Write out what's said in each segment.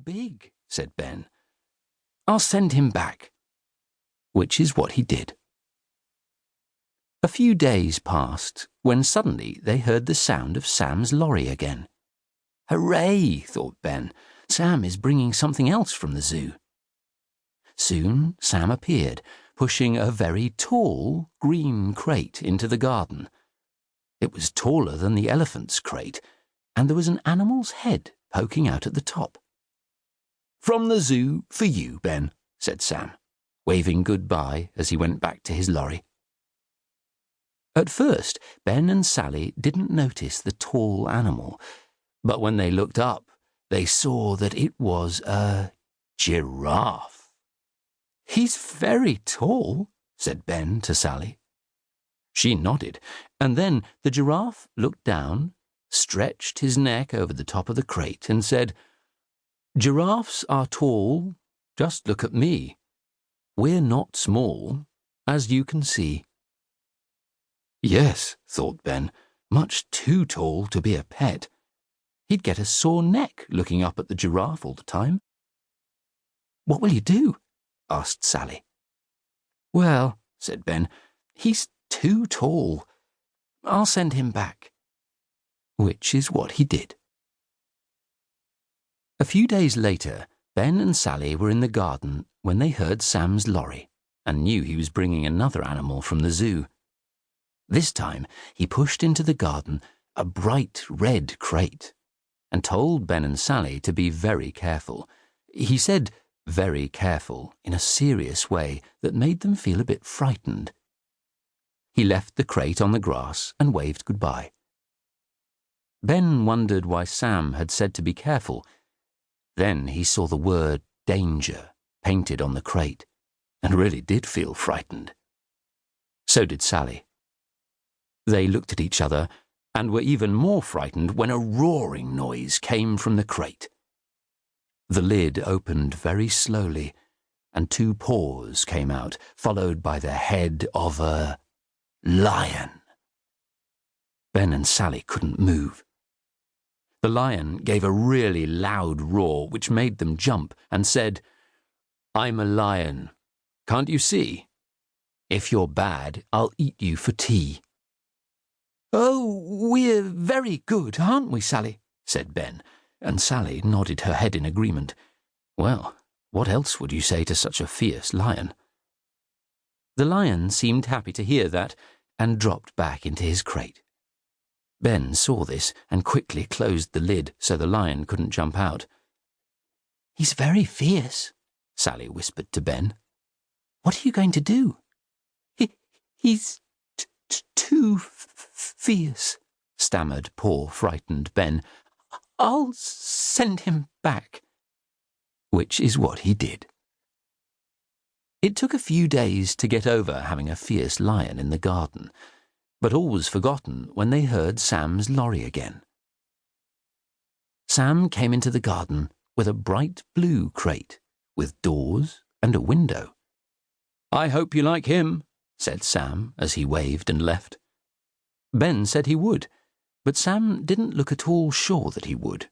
big," said Ben. "I'll send him back." Which is what he did. A few days passed when suddenly they heard the sound of Sam's lorry again. "Hooray," thought Ben. "Sam is bringing something else from the zoo." Soon Sam appeared, pushing a very tall green crate into the garden. It was taller than the elephant's crate, and there was an animal's head poking out at the top. "From the zoo for you, Ben," said Sam, waving goodbye as he went back to his lorry. At first, Ben and Sally didn't notice the tall animal, but when they looked up, they saw that it was a giraffe. "He's very tall," said Ben to Sally. She nodded, and then the giraffe looked down, stretched his neck over the top of the crate, and said, "Giraffes are tall, just look at me. We're not small, as you can see." Yes, thought Ben, much too tall to be a pet. He'd get a sore neck looking up at the giraffe all the time. "What will you do?" asked Sally. "Well," said Ben, "he's too tall. I'll send him back." Which is what he did. A few days later, Ben and Sally were in the garden when they heard Sam's lorry and knew he was bringing another animal from the zoo. This time he pushed into the garden a bright red crate and told Ben and Sally to be very careful. He said very careful in a serious way that made them feel a bit frightened. He left the crate on the grass and waved goodbye. Ben wondered why Sam had said to be careful. Then he saw the word danger painted on the crate and really did feel frightened. So did Sally. They looked at each other and were even more frightened when a roaring noise came from the crate. The lid opened very slowly, and two paws came out, followed by the head of a lion. Ben and Sally couldn't move. The lion gave a really loud roar which made them jump and said, "I'm a lion. Can't you see? If you're bad, I'll eat you for tea." "Oh, we're very good, aren't we, Sally?" said Ben, and Sally nodded her head in agreement. Well, what else would you say to such a fierce lion? The lion seemed happy to hear that and dropped back into his crate. Ben saw this and quickly closed the lid so the lion couldn't jump out. "He's very fierce," Sally whispered to Ben. "What are you going to do?" He's too fierce," stammered poor frightened Ben. "I'll send him back." Which is what he did. It took a few days to get over having a fierce lion in the garden, but all was forgotten when they heard Sam's lorry again. Sam came into the garden with a bright blue crate with doors and a window. "I hope you like him," said Sam as he waved and left. Ben said he would, but Sam didn't look at all sure that he would.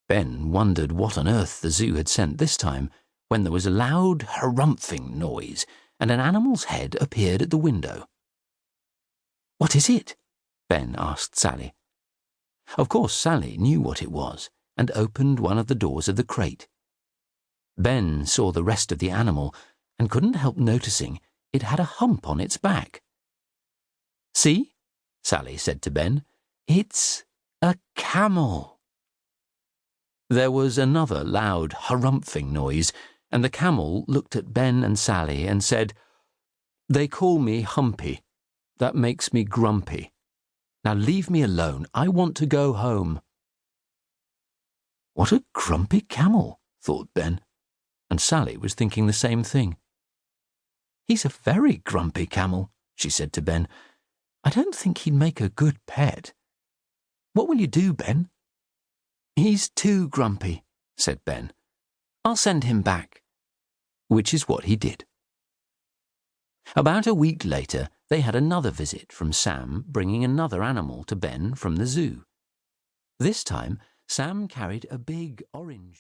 Ben wondered what on earth the zoo had sent this time, when there was a loud harumphing noise and an animal's head appeared at the window. "What is it?" Ben asked Sally. Of course Sally knew what it was and opened one of the doors of the crate. Ben saw the rest of the animal and couldn't help noticing it had a hump on its back. "See?" Sally said to Ben. "It's a camel." There was another loud harumphing noise, and the camel looked at Ben and Sally and said, "They call me Humpy. That makes me grumpy. Now leave me alone. I want to go home." What a grumpy camel, thought Ben, and Sally was thinking the same thing. "He's a very grumpy camel," she said to Ben. "I don't think he'd make a good pet. What will you do, Ben?" "He's too grumpy," said Ben. "I'll send him back." Which is what he did. About a week later, they had another visit from Sam bringing another animal to Ben from the zoo. This time, Sam carried a big orange